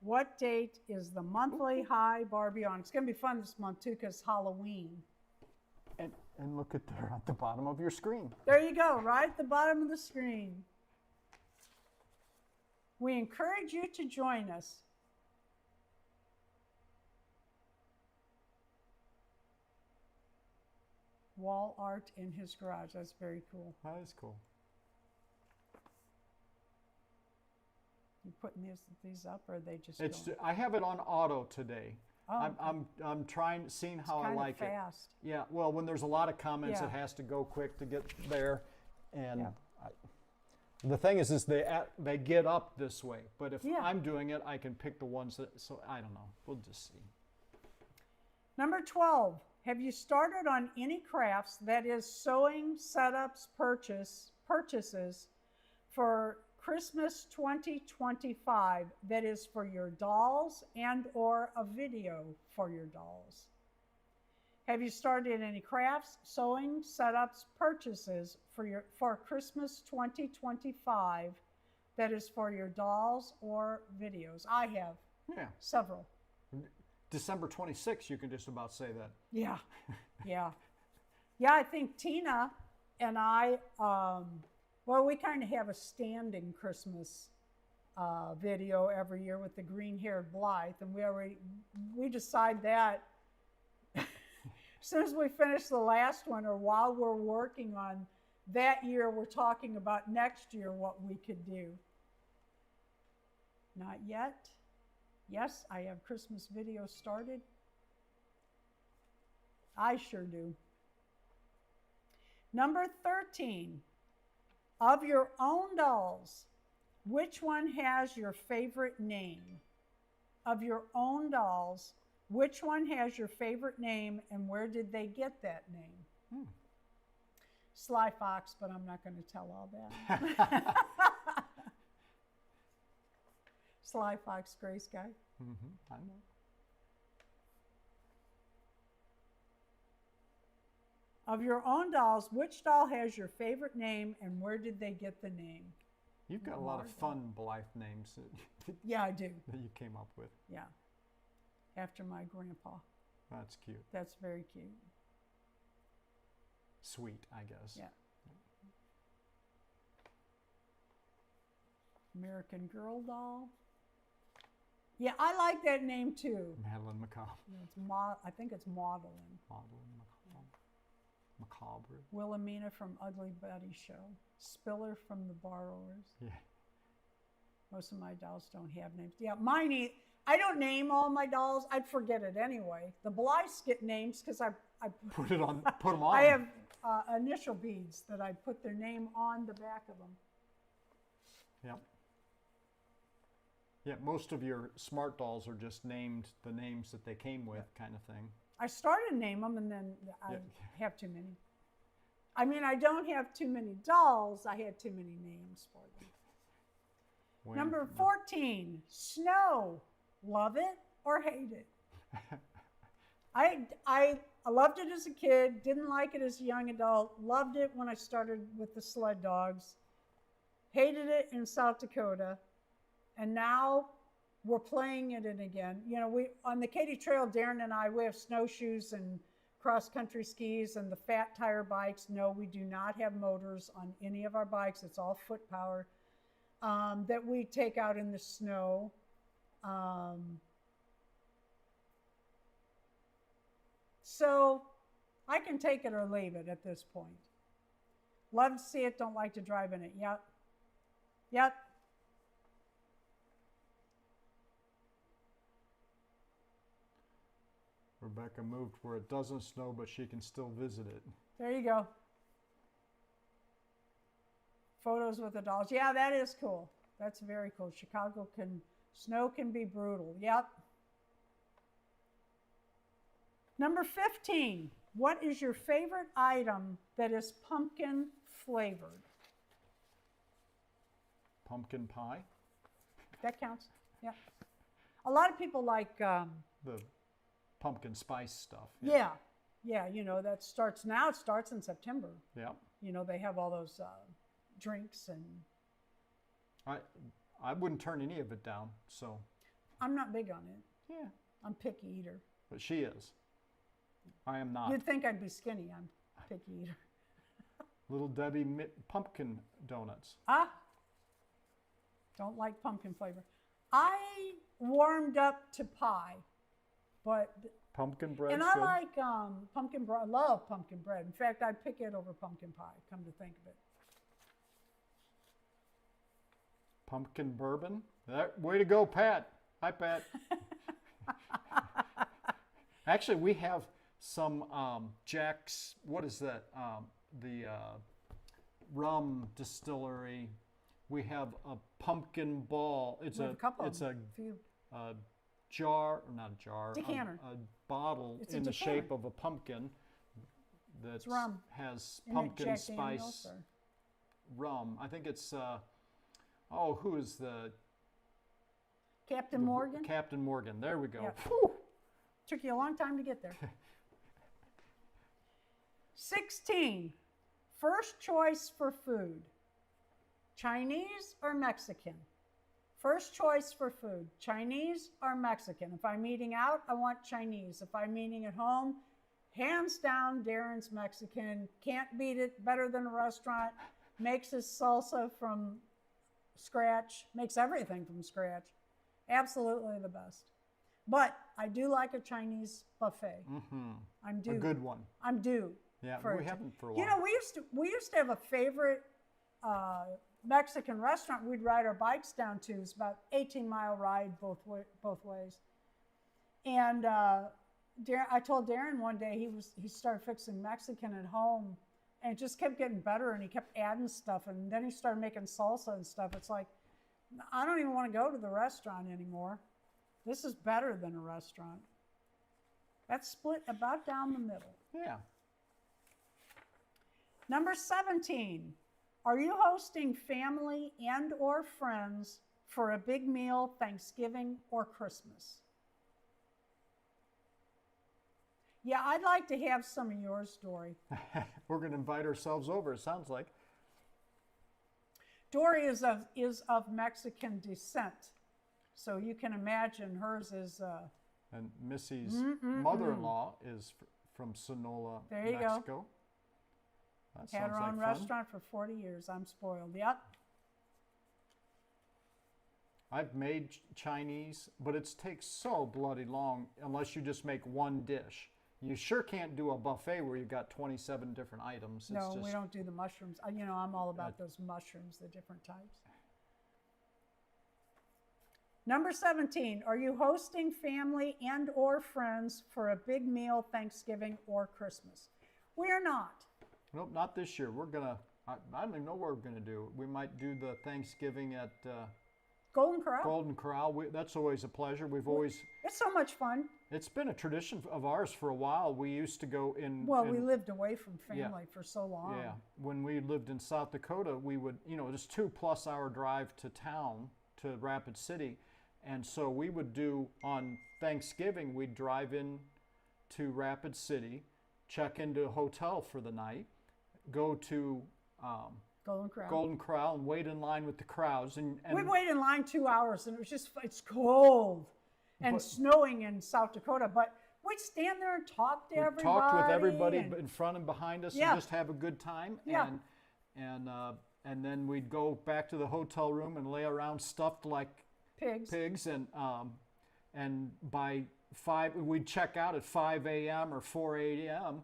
What date is the monthly Hi Barbie on? It's going to be fun this month, too, because Halloween. And look at there at the bottom of your screen. There you go, right at the bottom of the screen. We encourage you to join us. Wall art in his garage. That's very cool. That is cool. You putting these up, or are they just It's. going? I have it on auto today. Oh, I'm trying, seeing how I like it. Fast. Yeah. Well, when there's a lot of comments, Yeah. it has to go quick to get there, and Yeah. the thing is they get up this way. But if Yeah. I'm doing it, I can pick the ones that. So I don't know. We'll just see. Number 12, have you started on any crafts, that is sewing setups, purchases for Christmas 2025, that is for your dolls and or a video for your dolls? Have you started any crafts, sewing setups, purchases for Christmas 2025, that is for your dolls or videos? I have. Yeah. Several. December 26th, you can just about say that. Yeah, yeah. Yeah, I think Tina and I, well, we kind of have a standing Christmas video every year with the green-haired Blythe, and we decide that as soon as we finish the last one, or while we're working on that year, we're talking about next year what we could do. Not yet. Yes, I have Christmas videos started. I sure do. Number 13, of your own dolls, which one has your favorite name? Of your own dolls, which one has your favorite name, and where did they get that name? Sly Fox, but I'm not going to tell all that. Sly Fox, Gray Sky. I know. Of your own dolls, which doll has your favorite name, and where did they get the name? You've got a lot of fun Blythe names that, Yeah, I do. that you came up with. Yeah. After my grandpa. That's cute. That's very cute. Sweet, I guess. Yeah. American Girl doll. Yeah, I like that name too. Madeline Macabre. It's I think it's Maudlin. Macabre. Wilhelmina from Ugly Betty Show. Spiller from The Borrowers. Yeah. Most of my dolls don't have names. Yeah, mine. I don't name all my dolls. I'd forget it anyway. The Blythes get names because I put them on. I have initial beads that I put their name on the back of them. Yep. Yeah, most of your smart dolls are just named the names that they came with, kind of thing. I started to name them, and then I have too many. I mean, I don't have too many dolls. I had too many names for them. Number 14, snow. Love it or hate it? I loved it as a kid, didn't like it as a young adult, loved it when I started with the sled dogs, hated it in South Dakota, and now we're playing it in again. You know, we on the Katy Trail, Darren and I, we have snowshoes and cross-country skis and the fat tire bikes. No, we do not have motors on any of our bikes. It's all foot power that we take out in the snow. So I can take it or leave it at this point. Love to see it, don't like to drive in it. Yep. Yep. Rebecca moved where it doesn't snow, but she can still visit it. There you go. Photos with the dolls. Yeah, that is cool. That's very cool. Snow can be brutal. Yep. Number 15. What is your favorite item that is pumpkin flavored? Pumpkin pie. That counts. Yeah. A lot of people like the pumpkin spice stuff. Yeah. Yeah, you know, that starts now. It starts in September. Yeah. You know, they have all those drinks and... I wouldn't turn any of it down, so... I'm not big on it. Yeah. I'm picky eater. But she is. I am not. You'd think I'd be skinny. I'm a picky eater. Little Debbie pumpkin donuts. Ah! Don't like pumpkin flavor. I warmed up to pie, but... Pumpkin bread. And I like pumpkin bread. I love pumpkin bread. In fact, I'd pick it over pumpkin pie, come to think of it. Pumpkin bourbon. Way to go, Pat. Hi, Pat. Actually, we have some Jack's, what is that? The rum distillery. We have a pumpkin ball. It's a jar, or not a jar, decanter. A bottle in the shape of a pumpkin that has pumpkin spice rum. I think it's, who is the... Captain Morgan? Captain Morgan, there we go. Yeah. Took you a long time to get there. 16, first choice for food. Chinese or Mexican? First choice for food, Chinese or Mexican? If I'm eating out, I want Chinese. If I'm eating at home, hands down, Darren's Mexican. Can't beat it, better than a restaurant. Makes his salsa from scratch, makes everything from scratch. Absolutely the best. But I do like a Chinese buffet. Mm-hmm. I'm due. A good one. I'm due. Yeah, we haven't for a while. You know, we used to have a favorite Mexican restaurant we'd ride our bikes down to. It's about 18-mile ride both ways. And I told Darren one day he started fixing Mexican at home, and it just kept getting better, and he kept adding stuff, and then he started making salsa and stuff. It's like, I don't even want to go to the restaurant anymore. This is better than a restaurant. That's split about down the middle. Yeah. Number 17, are you hosting family and or friends for a big meal, Thanksgiving or Christmas? Yeah, I'd like to have some of yours, Dory. We're going to invite ourselves over, it sounds like. Dory is of Mexican descent, so you can imagine hers is... and Missy's mother-in-law is from Sonora, Mexico. Go. That Had sounds her own like fun. restaurant for 40 years. I'm spoiled. Yep. I've made Chinese, but it takes so bloody long unless you just make one dish. You sure can't do a buffet where you've got 27 different items. No, we don't do the mushrooms. You know, I'm all about those mushrooms, the different types. Number 17, are you hosting family and or friends for a big meal, Thanksgiving or Christmas? We are not. Nope, not this year. We're gonna, I don't even know what we're gonna do. We might do the Thanksgiving at Golden Corral. Golden Corral. That's always a pleasure. We've always... It's so much fun. It's been a tradition of ours for a while. We used to go in... Well, we lived away from family for so long. Yeah. When we lived in South Dakota, we would, just 2+ hour drive to town to Rapid City. And so we would do, on Thanksgiving, we'd drive in to Rapid City, check into a hotel for the night, go to Golden Corral and wait in line with the crowds. And we waited in line 2 hours, and it's cold and snowing in South Dakota, but we'd stand there and talk to everybody. Talked with everybody in front and behind us, and just have a good time. Yeah. And then we'd go back to the hotel room and lay around stuffed like pigs, and by 5 we'd check out at 5 a.m. or 4 a.m.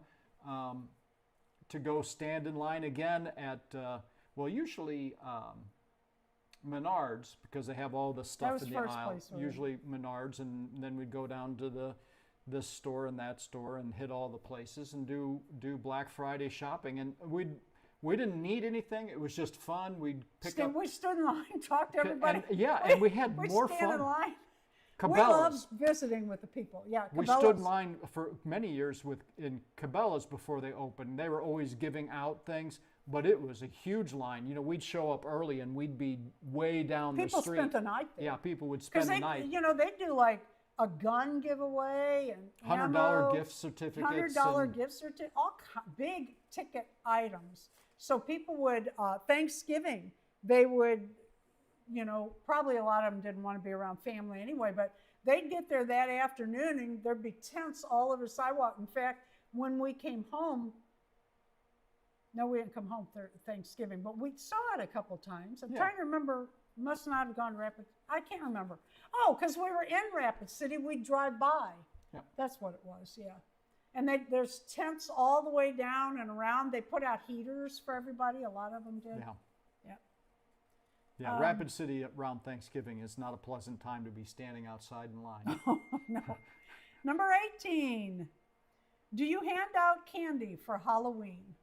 To go stand in line again at usually Menards, because they have all the stuff in the aisle. Usually Menards, and then we'd go down to this store and that store and hit all the places and do Black Friday shopping. And we didn't need anything. It was just fun. We stood in line, talked to everybody. And we had more fun. We'd stand in line. Cabela's. We loved visiting with the people. Yeah, Cabela's. We stood in line for many years in Cabela's before they opened. They were always giving out things, but it was a huge line. You know, we'd show up early and we'd be way down the street. People spent the night there. Yeah, people would spend the night. You know, they'd do like a gun giveaway and $100 gift certificates. $100 gift certificates, all big ticket items. So people would, Thanksgiving, they would, you know, probably a lot of them didn't want to be around family anyway, but they'd get there that afternoon and there'd be tents all over the sidewalk. In fact, when we came home, no, we didn't come home for Thanksgiving, but we saw it a couple times. I'm trying to remember, must not have gone to Rapid, I can't remember. Oh, because we were in Rapid City, we'd drive by. Yeah. That's what it was, yeah. And there's tents all the way down and around. They put out heaters for everybody, a lot of them did. Yeah. Yeah. Yeah, Rapid City around Thanksgiving is not a pleasant time to be standing outside in line. No. Number 18. Do you hand out candy for Halloween?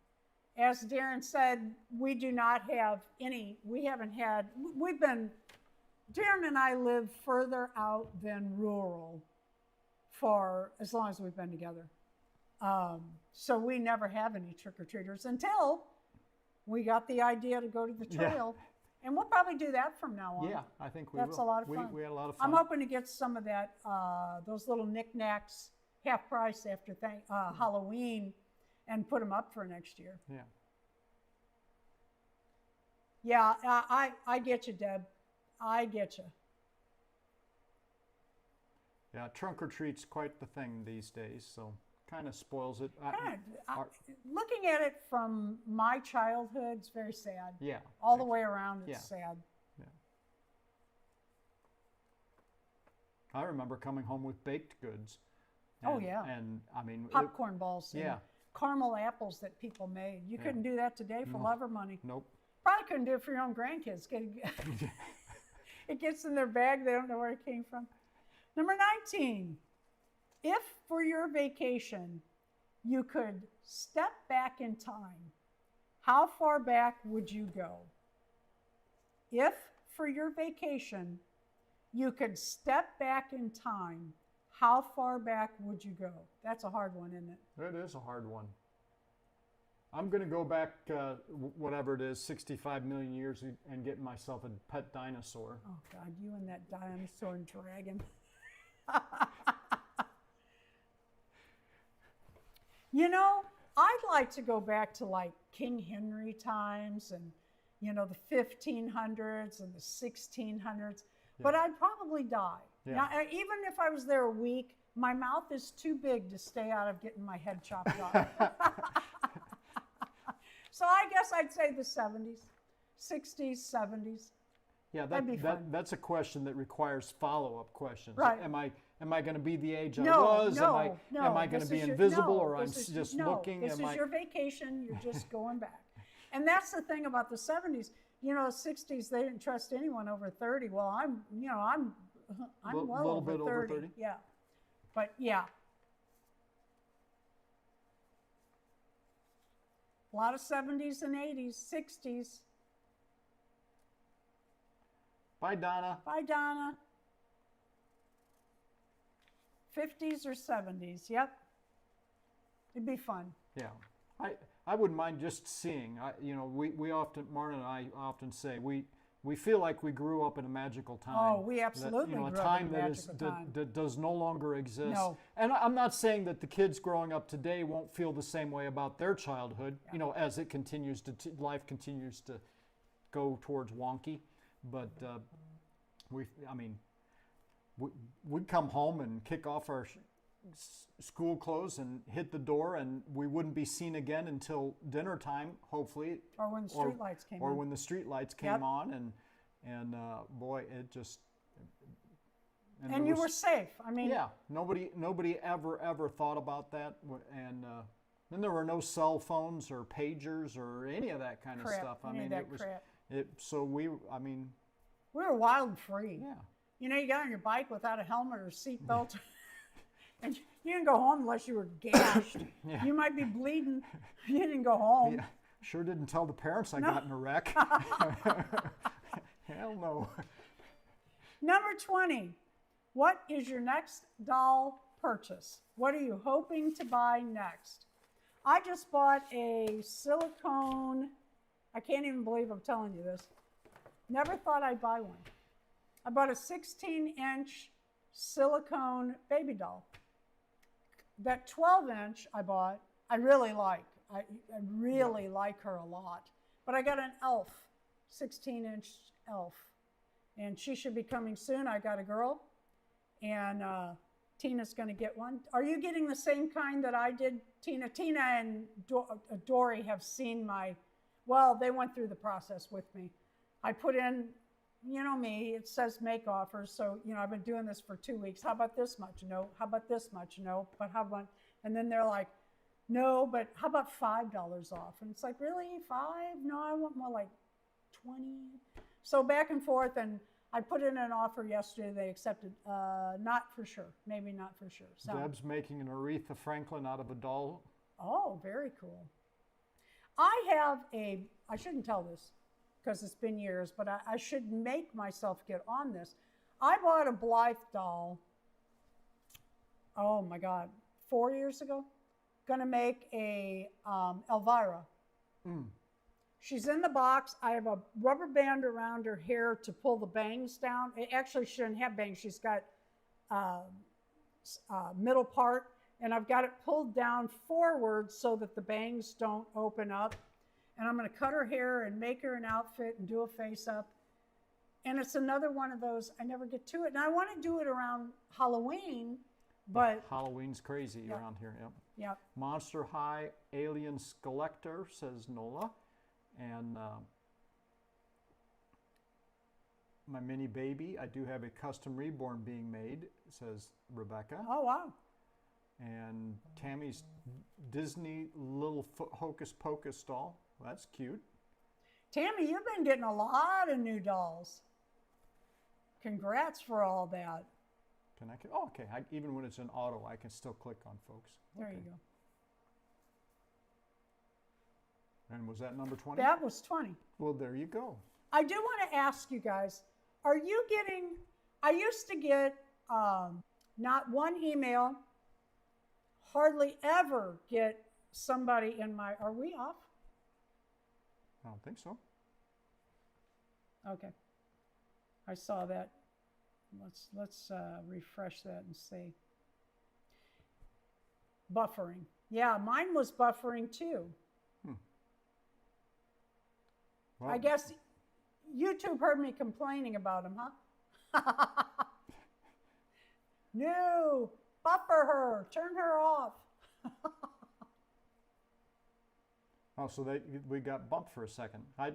As Darren said, we do not have any. Darren and I live further out than rural for as long as we've been together. So we never have any trick-or-treaters until we got the idea to go to the trail. Yeah. And we'll probably do that from now on. Yeah, I think we will. That's a lot of fun. We had a lot of fun. I'm hoping to get some of that, those little knickknacks, half price after Halloween, and put them up for next year. Yeah. Yeah, I get you, Deb. I get you. Yeah, trunk or treat's quite the thing these days, so kind of spoils it. Looking at it from my childhood, it's very sad. Yeah. All the way around, it's sad. Yeah. I remember coming home with baked goods. And, And I mean, popcorn balls. Yeah. Caramel apples that people made. You couldn't do that today for love or money. Nope. Probably couldn't do it for your own grandkids. It gets in their bag, they don't know where it came from. Number 19. If for your vacation you could step back in time, how far back would you go? If for your vacation you could step back in time, how far back would you go? That's a hard one, isn't it? It is a hard one. I'm going to go back, whatever it is, 65 million years and get myself a pet dinosaur. Oh, God, you and that dinosaur and dragon. You know, I'd like to go back to like King Henry times and, you know, the 1500s and the 1600s, but I'd probably die. Yeah. Now, even if I was there a week, my mouth is too big to stay out of getting my head chopped off. So I guess I'd say the 70s, 60s, 70s. Yeah, that'd be fun. That's a question that requires follow-up questions. Right. Am I going to be the age I was? No, am I going to be invisible, or I'm just looking? This is your vacation. You're just going back. And that's the thing about the 70s. You know, 60s, they didn't trust anyone over 30. Well, I'm well over 30. Over 30. Yeah. But yeah. A lot of 70s and 80s, 60s. Bye, Donna. Bye, Donna. 50s or 70s, yep. It'd be fun. Yeah. I wouldn't mind just seeing. You know, we often, Marna and I often say, we we feel like we grew up in a magical time. Oh, we absolutely a grew up time in a that is magical time. that does no longer exist. No. And I'm not saying that the kids growing up today won't feel the same way about their childhood. As it continues to life continues to go towards wonky. But we'd come home and kick off our school clothes and hit the door, and we wouldn't be seen again until dinner time, hopefully. Or when the street lights came on. Or when the street lights came on, and boy, it just. And you were safe. I mean. Yeah, nobody ever thought about that, and then there were no cell phones or pagers or any of that kind of stuff. We were wild and free. Yeah. You got on your bike without a helmet or seatbelt. And you didn't go home unless you were gashed. Yeah. You might be bleeding. You didn't go home. Yeah. Sure didn't tell the parents I got in a wreck. Hell no. Number 20. What is your next doll purchase? What are you hoping to buy next? I just bought a silicone. I can't even believe I'm telling you this. Never thought I'd buy one. I bought a 16-inch silicone baby doll. That 12-inch I bought, I really like. I really like her a lot. But I got an elf, 16-inch elf. And she should be coming soon. I got a girl. And Tina's going to get one. Are you getting the same kind that I did, Tina? Tina and Dory have seen they went through the process with me. I put in, me, it says make offers. So, I've been doing this for 2 weeks. How about this much? No. How about this much? No. But how about, and then they're like, no, but how about $5 off? And it's like, really? 5? No, I want more like 20. So back and forth, and I put in an offer yesterday. They accepted. Not for sure. Maybe not for sure. So. Deb's making an Aretha Franklin out of a doll. Oh, very cool. I shouldn't tell this because it's been years, but I should make myself get on this. I bought a Blythe doll, oh my God, 4 years ago. Gonna make a Elvira. She's in the box. I have a rubber band around her hair to pull the bangs down. It actually shouldn't have bangs. She's got middle part, and I've got it pulled down forward so that the bangs don't open up. And I'm going to cut her hair and make her an outfit and do a face up. And it's another one of those, I never get to it. And I want to do it around Halloween, but... Halloween's crazy around here, yep. Yep. Monster High Alien Skeletor, says Nola. And my mini baby, I do have a custom reborn being made, says Rebecca. Oh, wow. And Tammy's Disney little Hocus Pocus doll. Well, that's cute. Tammy, you've been getting a lot of new dolls. Congrats for all that. Okay. Even when it's in auto, I can still click on folks. There you go. And was that number 20? That was 20. Well, there you go. I do want to ask you guys, are you getting, I used to get not one email, hardly ever get somebody in my, are we off? I don't think so. Okay. I saw that. Let's refresh that and see. Buffering. Yeah, mine was buffering too. Well, I guess YouTube heard me complaining about them, huh? No, buffer her, turn her off. Oh, so we got bumped for a second. I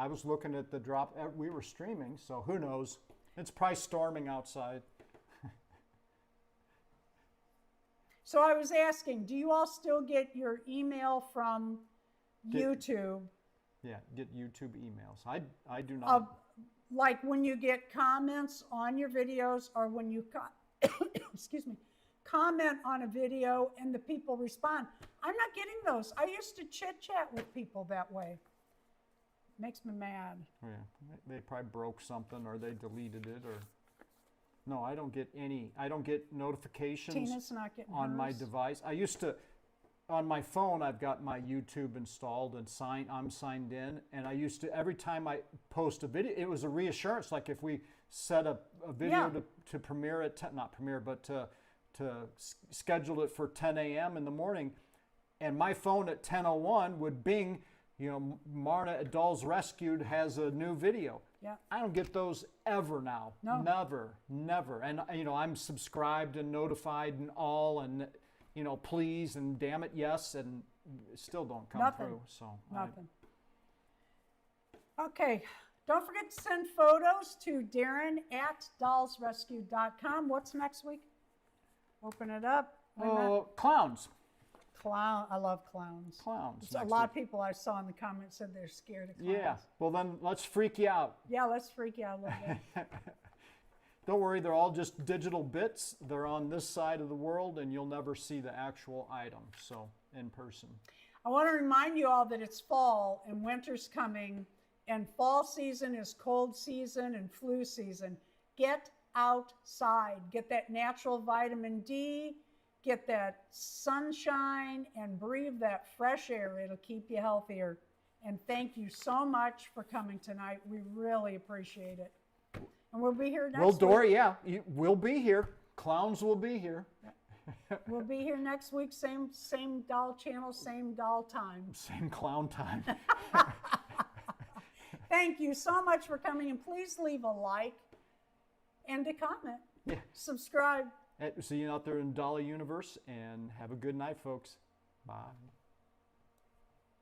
was looking at the drop. We were streaming, so who knows? It's probably storming outside. So I was asking, do you all still get your email from YouTube? Yeah, get YouTube emails. I do not. Like when you get comments on your videos, or when you excuse me, comment on a video and the people respond. I'm not getting those. I used to chit chat with people that way. Makes me mad. Oh, yeah, they probably broke something, or they deleted it, or no, I don't get any. I don't get notifications Tina's not getting on my hers. device. I used to. on my phone, I've got my YouTube installed and I'm signed in. And I used to, every time I post a video, it was a reassurance. Like if we set a video to premiere at 10, not premiere, but to schedule it for 10 a.m. in the morning, and my phone at 10:01 would bing, you know, Marna at Dolls Rescued has a new video. Yeah. I don't get those ever now. No. Never. And, you know, I'm subscribed and notified and all, and, you know, please and damn it, yes, and still don't come through. So Nothing. Okay. Don't forget to send photos to Darren at dollsrescue.com. What's next week? Open it up. Clowns. I love clowns. Clowns. A lot of people I saw in the comments said they're scared of clowns. Yeah. Well, then let's freak you out. Yeah, let's freak you out a little bit. Don't worry, they're all just digital bits. They're on this side of the world, and you'll never see the actual item, so in person. I want to remind you all that it's fall and winter's coming, and fall season is cold season and flu season. Get outside. Get that natural vitamin D. Get that sunshine and breathe that fresh air. It'll keep you healthier. And thank you so much for coming tonight. We really appreciate it. And we'll be here next week. Well, Dory, we'll be here. Clowns will be here. We'll be here next week. Same doll channel, same doll time. Same clown time. Thank you so much for coming. And please leave a like and a comment. Yeah. Subscribe. See you out there in Dolly Universe, and have a good night, folks. Bye.